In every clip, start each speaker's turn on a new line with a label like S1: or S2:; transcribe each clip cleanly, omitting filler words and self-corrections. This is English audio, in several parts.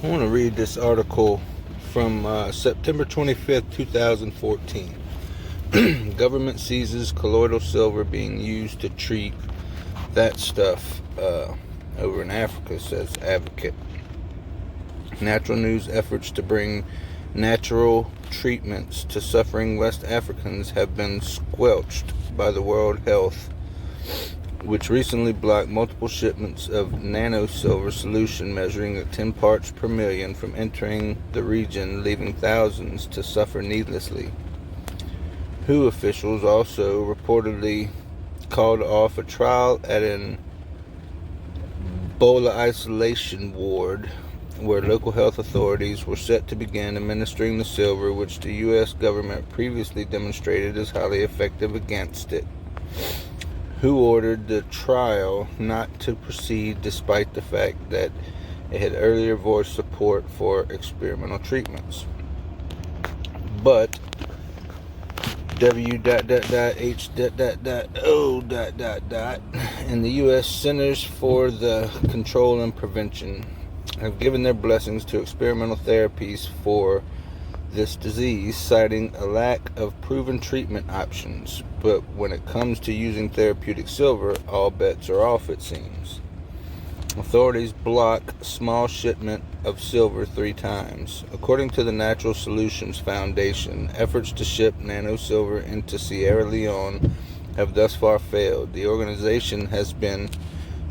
S1: I want to read this article from September 25th, 2014. Government seizes colloidal silver being used to treat that stuff over in Africa, says advocate. Natural News efforts to bring natural treatments to suffering West Africans have been squelched by the World Health, which recently blocked multiple shipments of nano-silver solution measuring at 10 parts per million from entering the region, leaving thousands to suffer needlessly. WHO officials also reportedly called off a trial at an Ebola isolation ward where local health authorities were set to begin administering the silver, which the U.S. government previously demonstrated as highly effective against it. WHO ordered the trial not to proceed despite the fact that it had earlier voiced support for experimental treatments. But W.H.O. and the U.S. Centers for the Control and Prevention have given their blessings to experimental therapies for this disease, citing a lack of proven treatment options. But when it comes to using therapeutic silver, all bets are off, it seems. Authorities block small shipment of silver 3 times. According to the Natural Solutions Foundation, efforts to ship nano-silver into Sierra Leone have thus far failed. The organization has been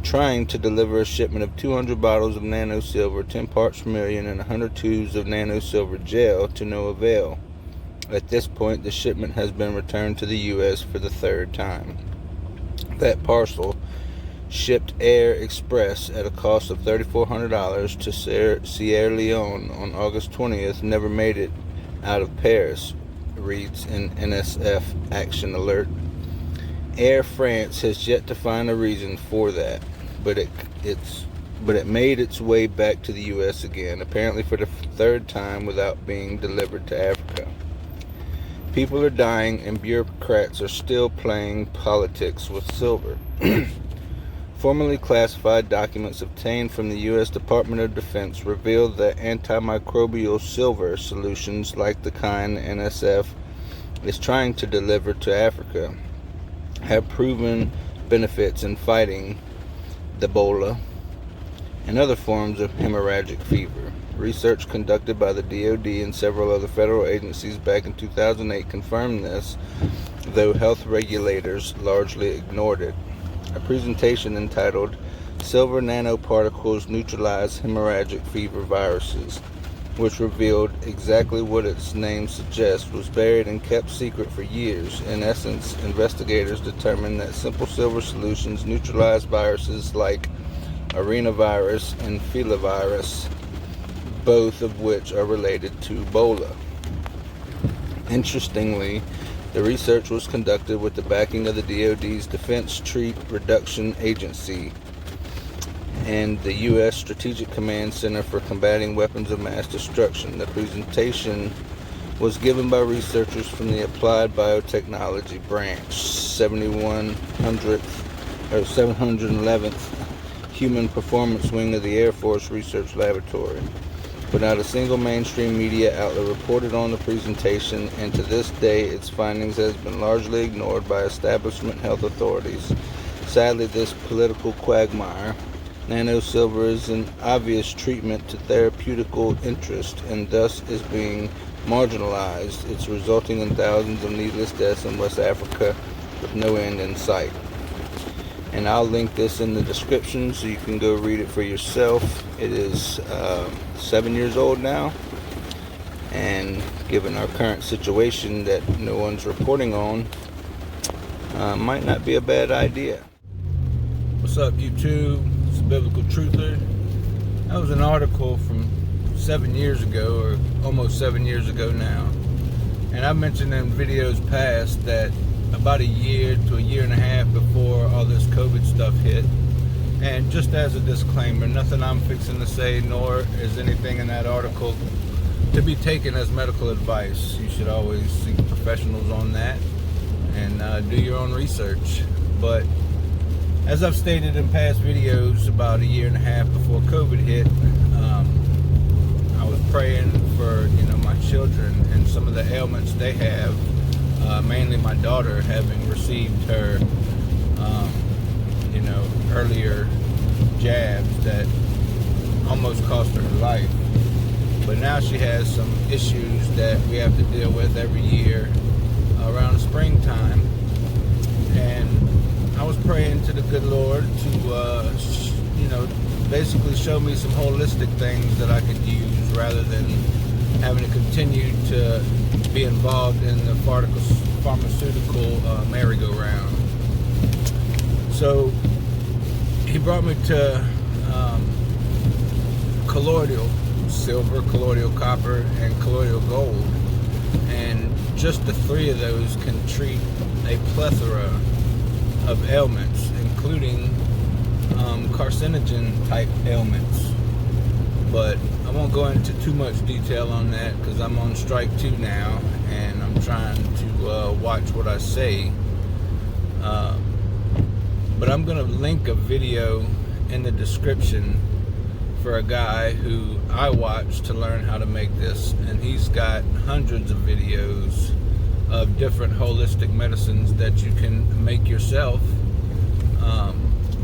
S1: trying to deliver a shipment of 200 bottles of nano-silver, 10 parts per million, and 100 tubes of nano-silver gel to no avail. At this point, the shipment has been returned to the U.S. for the 3rd time. That parcel, shipped Air Express at a cost of $3,400 to Sierra Leone on August 20th, never made it out of Paris, reads an NSF Action Alert. Air France has yet to find a reason for that, but it made its way back to the U.S. again, apparently for the 3rd time without being delivered to Africa. People are dying and bureaucrats are still playing politics with silver. Formerly classified documents obtained from the U.S. Department of Defense revealed that antimicrobial silver solutions like the kind NSF is trying to deliver to Africa have proven benefits in fighting the Ebola and other forms of hemorrhagic fever. Research conducted by the DoD and several other federal agencies back in 2008 confirmed this, though health regulators largely ignored it. A presentation entitled "Silver Nanoparticles Neutralize Hemorrhagic Fever Viruses," which revealed exactly what its name suggests, was buried and kept secret for years. In essence, investigators determined that simple silver solutions neutralize viruses like arenavirus and filovirus, both of which are related to Ebola. Interestingly, the research was conducted with the backing of the DoD's Defense Threat Reduction Agency and the U.S. Strategic Command Center for Combating Weapons of Mass Destruction. The presentation was given by researchers from the Applied Biotechnology Branch, 711th Human Performance Wing of the Air Force Research Laboratory. But not a single mainstream media outlet reported on the presentation, and to this day its findings has been largely ignored by establishment health authorities. Sadly, this political quagmire, nano-silver is an obvious treatment to therapeutical interest and thus is being marginalized. It's resulting in thousands of needless deaths in West Africa with no end in sight. And I'll link this in the description so you can go read it for yourself. It is 7 years old now, and given our current situation that no one's reporting on, might not be a bad idea. What's up, YouTube? It's a Biblical Truther. That was an article from 7 years ago, or almost 7 years ago now. And I mentioned in videos past that about a year to a year and a half before all this COVID stuff hit. And just as a disclaimer, nothing I'm fixing to say, nor is anything in that article to be taken as medical advice. You should always seek professionals on that and do your own research. But as I've stated in past videos, about a year and a half before COVID hit, of the ailments they have, mainly my daughter having received her earlier jabs that almost cost her her life. But now she has some issues that we have to deal with every year around springtime. And I was praying to the good Lord to, basically show me some holistic things that I could use rather than having to continue to be involved in the pharmaceutical merry-go-round. So he brought me to colloidal silver, colloidal copper, and colloidal gold, and just the three of those can treat a plethora of ailments, including carcinogen type ailments. But I won't go into too much detail on that because I'm on strike 2 now, and I'm trying to watch what I say. But I'm going to link a video in the description for a guy who I watched to learn how to make this, and he's got hundreds of videos of different holistic medicines that you can make yourself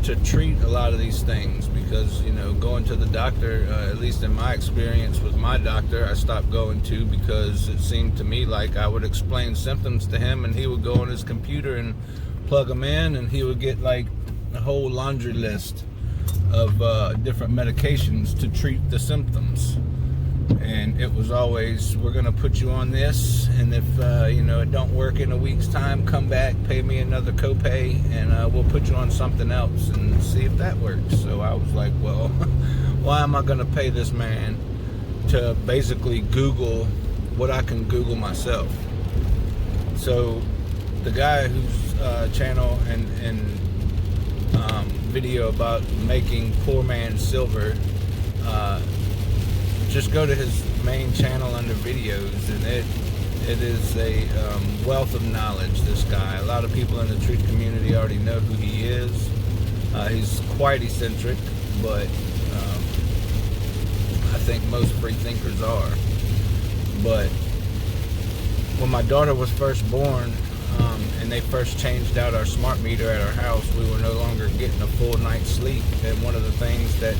S1: to treat a lot of these things. Because going to the doctor, at least in my experience with my doctor, I stopped going to because it seemed to me like I would explain symptoms to him and he would go on his computer and plug them in, and he would get like a whole laundry list of different medications to treat the symptoms. And it was always, we're going to put you on this, and if it don't work in a week's time, come back, pay me another copay, and we'll put you on something else and see if that works. So I was like, well, why am I going to pay this man to basically Google what I can Google myself? So the guy whose channel and video about making poor man's silver, just go to his main channel under videos, and it is a wealth of knowledge. This guy, a lot of people in the truth community already know who he is. He's quite eccentric, but I think most free thinkers are. But when my daughter was first born, and they first changed out our smart meter at our house, we were no longer getting a full night's sleep. And one of the things that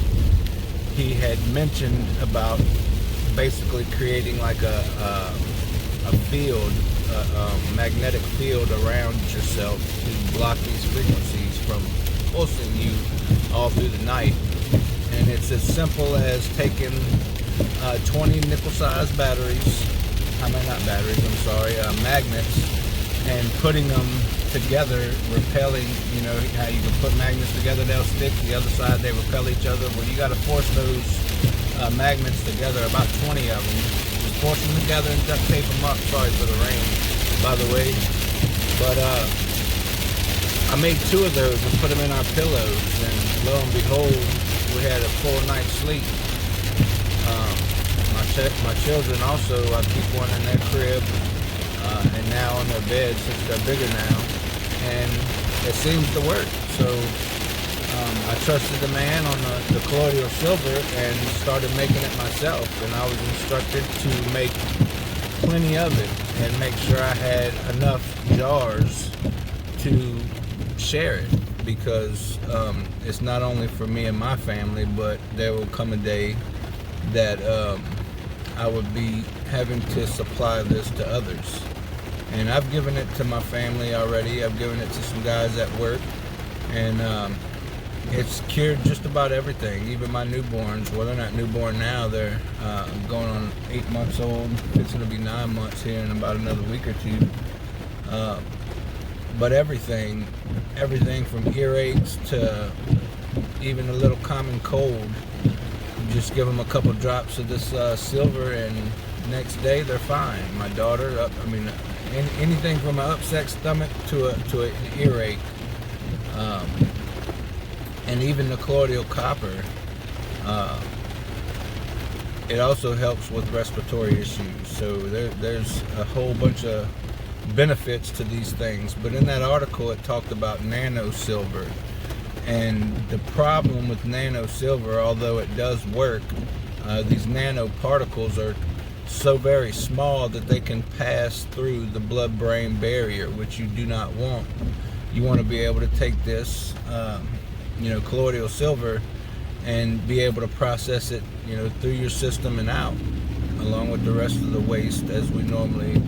S1: he had mentioned about basically creating like a field, a magnetic field around yourself to block these frequencies from pulsing you all through the night. And it's as simple as taking 20 nickel-sized magnets, and putting them together, repelling. How you can put magnets together, they'll stick, the other side they repel each other. Well, you got to force those magnets together, about 20 of them. Just force them together and duct tape them up. Sorry for the rain, by the way. But I made 2 of those and put them in our pillows, and lo and behold, we had a full night's sleep. My children also, I keep one in their crib, and now on their bed since they're bigger now, and it seems to work. So I trusted the man on the colloidal silver and started making it myself, and I was instructed to make plenty of it and make sure I had enough jars to share it, because it's not only for me and my family, but there will come a day that I would be having to supply this to others. And I've given it to my family already. I've given it to some guys at work, and it's cured just about everything. Even my newborns, well, they're not newborn now, they're going on 8 months old. It's going to be 9 months here in about another week or 2. But everything from earaches to even a little common cold, you just give them a couple drops of this silver, and next day they're fine. My daughter, anything from an upset stomach to an earache, and even the colloidal copper, it also helps with respiratory issues. So there's a whole bunch of benefits to these things. But in that article, it talked about nano silver, and the problem with nano silver, although it does work, these nanoparticles are so very small that they can pass through the blood-brain barrier, which you do not want. You want to be able to take this, colloidal silver, and be able to process it, through your system and out, along with the rest of the waste as we normally,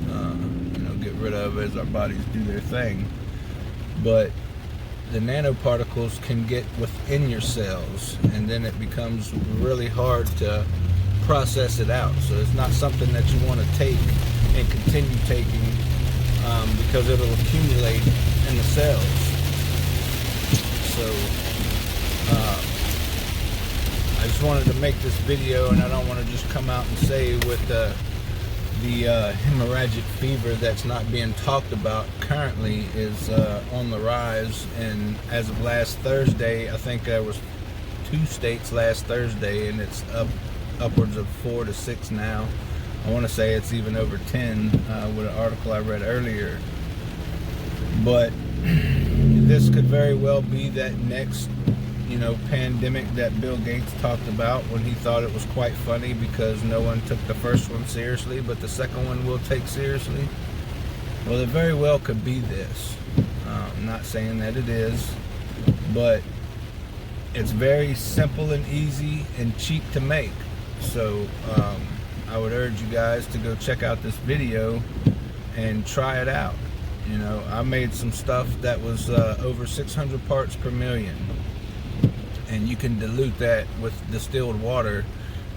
S1: get rid of as our bodies do their thing. But the nanoparticles can get within your cells, and then it becomes really hard to process it out. So it's not something that you want to take and continue taking, because it'll accumulate in the cells. So I just wanted to make this video, and I don't want to just come out and say with the hemorrhagic fever that's not being talked about currently is on the rise. And as of last Thursday, I think there was 2 states last Thursday, and it's upwards of 4 to 6 now. I want to say it's even over 10 with an article I read earlier. But this could very well be that next pandemic that Bill Gates talked about, when he thought it was quite funny because no one took the first one seriously, but the second one will take seriously. Well, it very well could be this. I'm not saying that it is, but it's very simple and easy and cheap to make. So I would urge you guys to go check out this video and try it out. I made some stuff that was over 600 parts per million. And you can dilute that with distilled water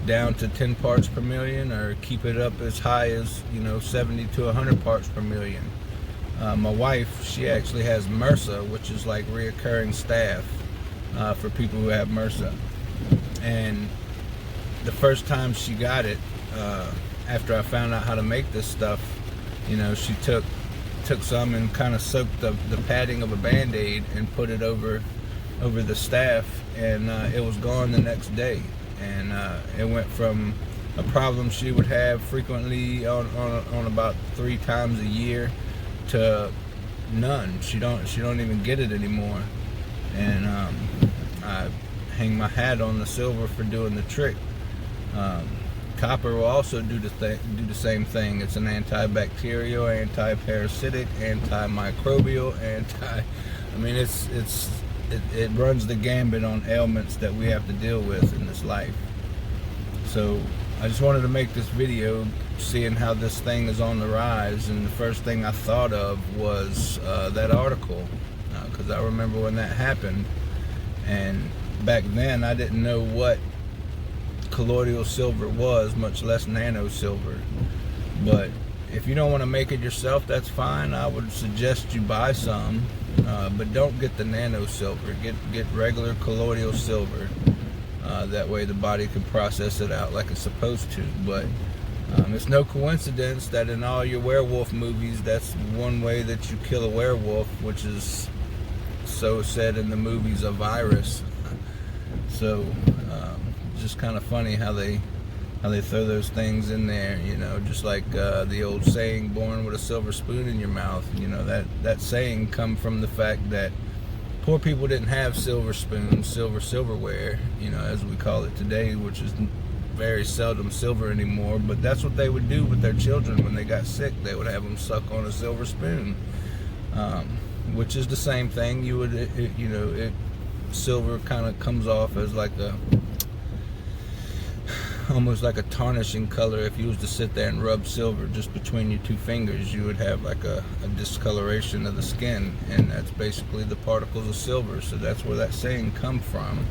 S1: down to 10 parts per million, or keep it up as high as 70 to 100 parts per million. My wife, she actually has MRSA, which is like reoccurring staph for people who have MRSA. And the first time she got it, after I found out how to make this stuff, she took some and kind of soaked the padding of a Band-Aid and put it over the staph, and it was gone the next day. And it went from a problem she would have frequently on about 3 times a year to none. She don't even get it anymore. And I hang my hat on the silver for doing the trick. Copper will also do the same thing. It's an antibacterial, anti-parasitic, antimicrobial, it runs the gambit on ailments that we have to deal with in this life. So I just wanted to make this video, seeing how this thing is on the rise, and the first thing I thought of was that article, because I remember when that happened, and back then I didn't know what colloidal silver was, much less nano silver. But if you don't want to make it yourself, that's fine. I would suggest you buy some, but don't get the nano silver. Get regular colloidal silver. That way the body can process it out like it's supposed to. But it's no coincidence that in all your werewolf movies, that's one way that you kill a werewolf, which is so said in the movies, a virus. So just kind of funny how they throw those things in there, just like the old saying, born with a silver spoon in your mouth. That saying come from the fact that poor people didn't have silver spoons, silverware, as we call it today, which is very seldom silver anymore. But that's what they would do with their children when they got sick. They would have them suck on a silver spoon, which is the same thing. Silver kind of comes off as like almost like a tarnishing color. If you was to sit there and rub silver just between your 2 fingers, you would have like a discoloration of the skin, and that's basically the particles of silver. So that's where that saying come from,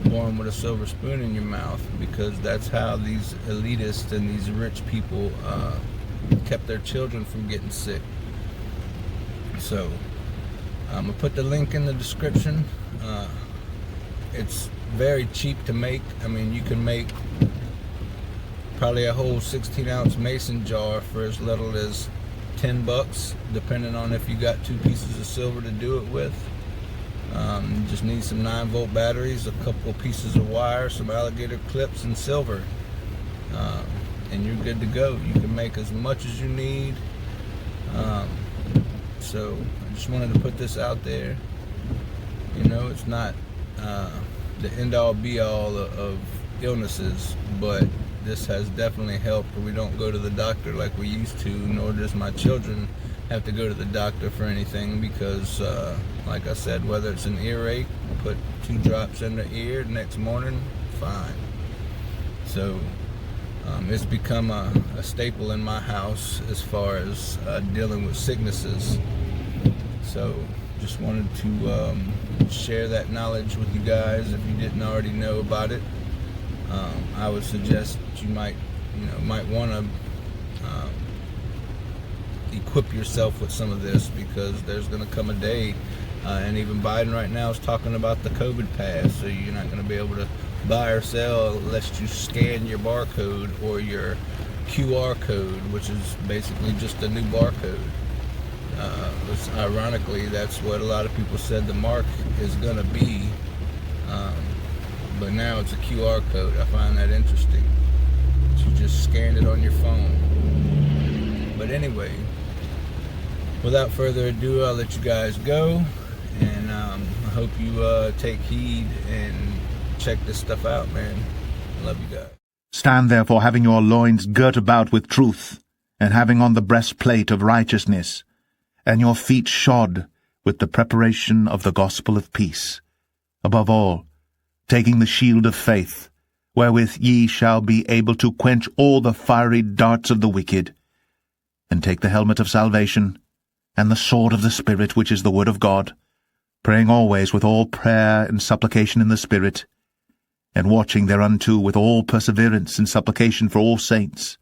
S1: born with a silver spoon in your mouth, because that's how these elitists and these rich people kept their children from getting sick. So I'm gonna put the link in the description. It's very cheap to make. I mean, you can make probably a whole 16-ounce mason jar for as little as $10, depending on if you got 2 pieces of silver to do it with. You just need some 9-volt batteries, a couple of pieces of wire, some alligator clips, and silver, and you're good to go. You can make as much as you need. So I just wanted to put this out there. It's not the end-all be-all of illnesses, but this has definitely helped. We don't go to the doctor like we used to, nor does my children have to go to the doctor for anything, because like I said, whether it's an earache, put 2 drops in the ear, next morning, fine. So it's become a staple in my house as far as dealing with sicknesses. So just wanted to share that knowledge with you guys if you didn't already know about it. I would suggest that you might want to equip yourself with some of this, because there's going to come a day, and even Biden right now is talking about the COVID pass, so you're not going to be able to buy or sell unless you scan your barcode or your QR code, which is basically just a new barcode. Ironically, that's what a lot of people said the mark is going to be, but now it's a QR code. I find that interesting. You just scanned it on your phone. But anyway, without further ado, I'll let you guys go, and I hope you take heed and check this stuff out, man. Love you guys.
S2: Stand therefore, having your loins girt about with truth, and having on the breastplate of righteousness, and your feet shod with the preparation of the gospel of peace. Above all, taking the shield of faith, wherewith ye shall be able to quench all the fiery darts of the wicked, and take the helmet of salvation, and the sword of the Spirit, which is the word of God, praying always with all prayer and supplication in the Spirit, and watching thereunto with all perseverance and supplication for all saints,